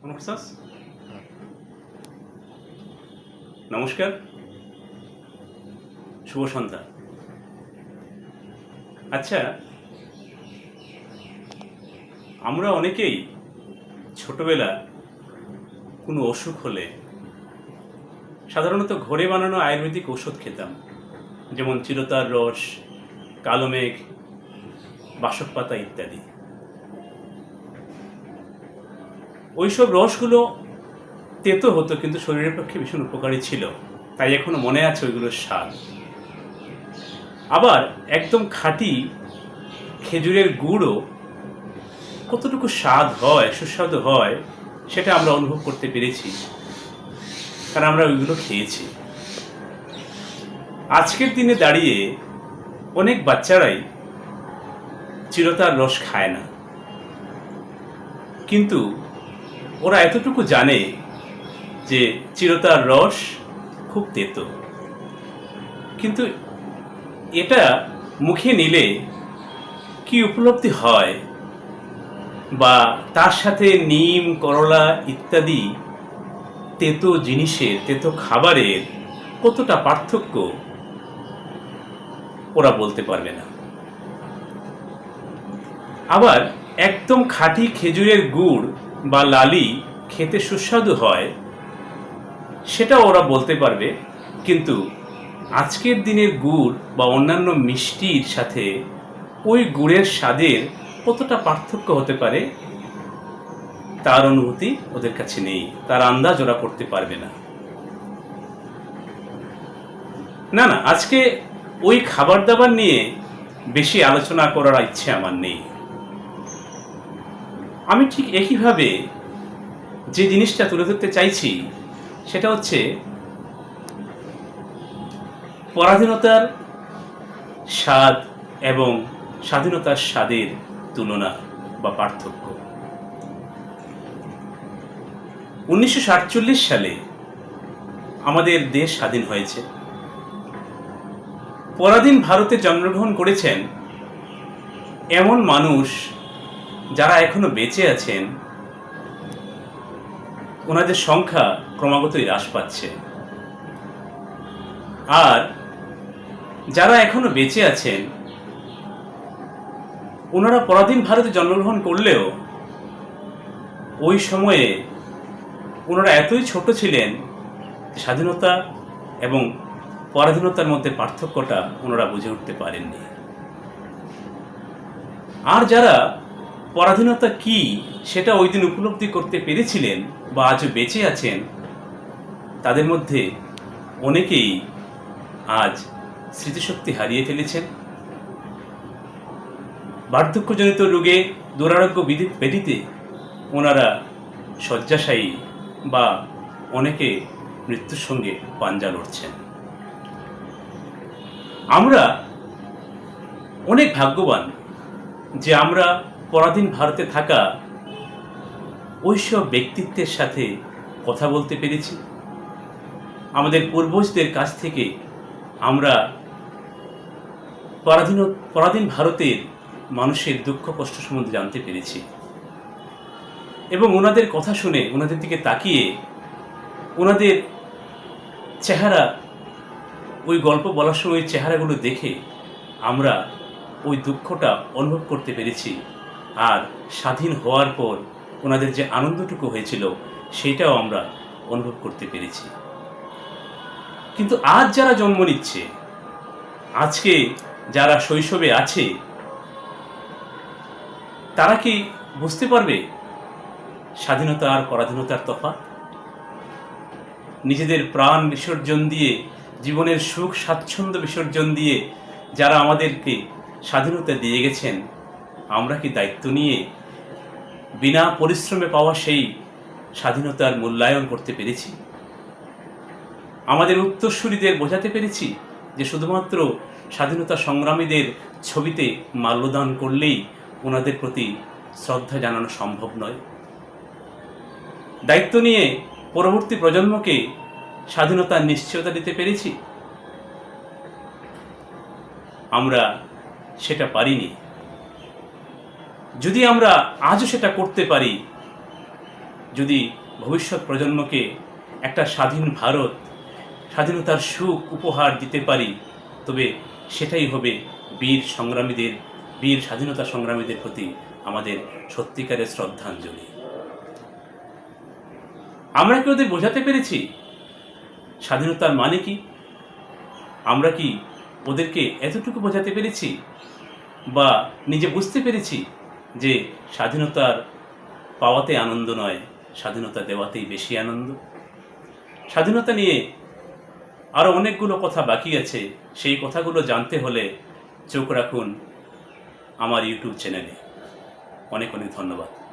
নমস্কার। নমস্কার, শুভ সন্ধ্যা। আচ্ছা, আমরা অনেকেই ছোটবেলা কোনো অসুখ হলে সাধারণত ঘরে বানানো আয়ুর্বেদিক ওষুধ খেতাম, যেমন চিরতার রস, কালো মেঘ, বাসক পাতা ইত্যাদি। ওইসব রসগুলো তেতো হতো, কিন্তু শরীরের পক্ষে ভীষণ উপকারী ছিল, তাই এখনো মনে আছে ওইগুলোর স্বাদ। আবার একদম খাঁটি খেজুরের গুড়ও কতটুকু স্বাদ হয়, সুস্বাদু হয়, সেটা আমরা অনুভব করতে পেরেছি, কারণ আমরা ওইগুলো খেয়েছি। আজকের দিনে দাঁড়িয়ে অনেক বাচ্চারাই চিরতার রস খায় না, কিন্তু ওরা এতটুকু জানে যে চিরতার রস খুব তেতো। কিন্তু এটা মুখে নিলে কি উপলব্ধি হয়, বা তার সাথে নিম, করলা ইত্যাদি তেতো জিনিসের, তেতো খাবারের কতটা পার্থক্য ওরা বলতে পারবে না। আবার একদম খাঁটি খেজুরের গুড় বা লালি খেতে সুস্বাদু হয়, সেটা ওরা বলতে পারবে, কিন্তু আজকের দিনের গুড় বা অন্যান্য মিষ্টির সাথে ওই গুড়ের স্বাদের কতটা পার্থক্য হতে পারে তার অনুভূতি ওদের কাছে নেই, তার আন্দাজ ওরা করতে পারবে না। না না, আজকে ওই খাবার দাবার নিয়ে বেশি আলোচনা করার ইচ্ছে আমার নেই। আমি ঠিক একইভাবে যে জিনিসটা তুলে ধরতে চাইছি সেটা হচ্ছে পরাধীনতার স্বাদ এবং স্বাধীনতার স্বাদের তুলনা বা পার্থক্য। 1947 সালে আমাদের দেশ স্বাধীন হয়েছে। পরাধীন ভারতে জন্মগ্রহণ করেছেন এমন মানুষ যারা এখনো বেঁচে আছেন, ওনাদের সংখ্যা ক্রমাগতই হ্রাস পাচ্ছে। আর যারা এখনো বেঁচে আছেন ওনারা পরাধীন ভারতে জন্মগ্রহণ করলেও ওই সময়ে ওনারা এতই ছোট ছিলেন, স্বাধীনতা এবং পরাধীনতার মধ্যে পার্থক্যটা ওনারা বুঝে উঠতে পারেননি। আর যারা পরাধীনতা কি সেটা ওই দিন উপলব্ধি করতে পেরেছিলেন বা আজও বেঁচে আছেন, তাদের মধ্যে অনেকেই আজ স্মৃতিশক্তি হারিয়ে ফেলেছেন। বার্ধক্যজনিত রোগে দুরারোগ্য ব্যাধিতে ওনারা শয্যাশায়ী বা অনেকে মৃত্যুর সঙ্গে পাঞ্জা লড়ছেন। আমরা অনেক ভাগ্যবান যে আমরা পরাধীন ভারতে থাকা ওইসব ব্যক্তিত্বের সাথে কথা বলতে পেরেছি। আমাদের পূর্বজদের কাছ থেকে আমরা পরাধীন ভারতের মানুষের দুঃখ কষ্ট সম্বন্ধে জানতে পেরেছি, এবং ওনাদের কথা শুনে, ওনাদের দিকে তাকিয়ে, ওনাদের চেহারা, ওই গল্প বলার সময় ওই চেহারাগুলো দেখে আমরা ওই দুঃখটা অনুভব করতে পেরেছি। আর স্বাধীন হওয়ার পর ওনাদের যে আনন্দটুকু হয়েছিল সেটাও আমরা অনুভব করতে পেরেছি। কিন্তু আজ যারা জন্ম নিচ্ছে, আজকে যারা শৈশবে আছে, তারা কি বুঝতে পারবে স্বাধীনতা আর পরাধীনতার তফাৎ? নিজেদের প্রাণ বিসর্জন দিয়ে, জীবনের সুখ স্বাচ্ছন্দ্য বিসর্জন দিয়ে যারা আমাদেরকে স্বাধীনতা দিয়ে গেছেন, আমরা কি দায়িত্ব নিয়ে বিনা পরিশ্রমে পাওয়া সেই স্বাধীনতার মূল্যায়ন করতে পেরেছি? আমাদের উত্তরসূরিদের বোঝাতে পেরেছি যে শুধুমাত্র স্বাধীনতা সংগ্রামীদের ছবিতে মাল্যদান করলেই ওনাদের প্রতি শ্রদ্ধা জানানো সম্ভব নয়? দায়িত্ব নিয়ে পরবর্তী প্রজন্মকে স্বাধীনতার নিশ্চয়তা দিতে পেরেছি? আমরা সেটা পারিনি। যদি আমরা আজও সেটা করতে পারি, যদি ভবিষ্যৎ প্রজন্মকে একটা স্বাধীন ভারত, স্বাধীনতার সুখ উপহার দিতে পারি, তবে সেটাই হবে বীর স্বাধীনতা সংগ্রামীদের প্রতি আমাদের সত্যিকারের শ্রদ্ধাঞ্জলি। আমরা কি ওদের বোঝাতে পেরেছি স্বাধীনতার মানে কি? আমরা কি ওদেরকে এতটুকু বোঝাতে পেরেছি বা নিজে বুঝতে পেরেছি যে স্বাধীনতার পাওয়াতে আনন্দ নয়, স্বাধীনতা দেওয়াতেই বেশি আনন্দ? স্বাধীনতা নিয়ে আরও অনেকগুলো কথা বাকি আছে। সেই কথাগুলো জানতে হলে চোখ রাখুন আমার ইউটিউব চ্যানেলে। অনেক অনেক ধন্যবাদ।